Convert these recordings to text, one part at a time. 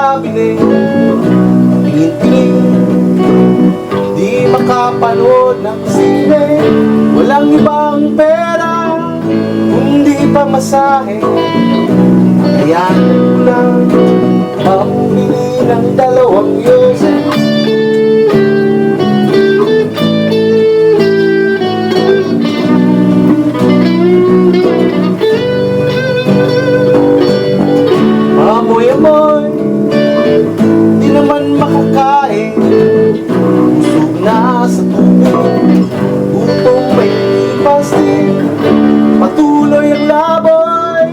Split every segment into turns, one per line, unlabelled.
kabinet, tingin-tingin, di makapanood ng sine. Walang ibang pera, kundi pamasahe. Kakayanan ko lang pamili ng 2 yose. Amoy-amoy, di naman makakain. Busog na sa tubig, gutom may lipas din. Patuloy ang laboy,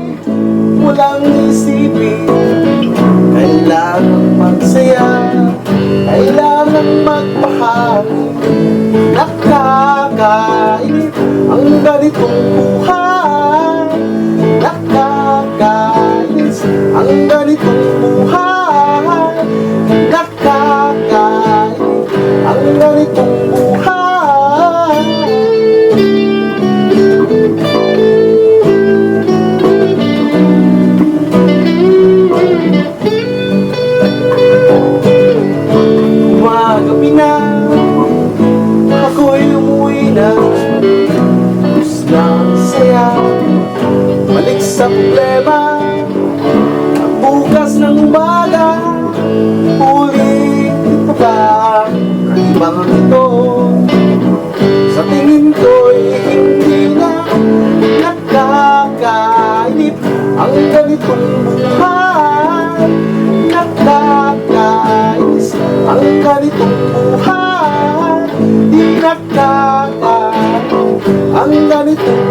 walang isipin. Kailangan magsaya, kailangan magpahagi. Nakakainip ang ganitong buhay. Nakakainis ang ganitong buhay. Nakakainis ang ganitong buhay. Umagabi na, ako'y umuwi na. Tapos na ang saya, balik sa problema. Bukas ng umaga, ulit ito ba? Kaibangan ito, sa tingin ko'y hindi na. Nakakainip ang ganitong buhay. Nakakainis ang ganitong buhay. Di nakakainip ang ganitong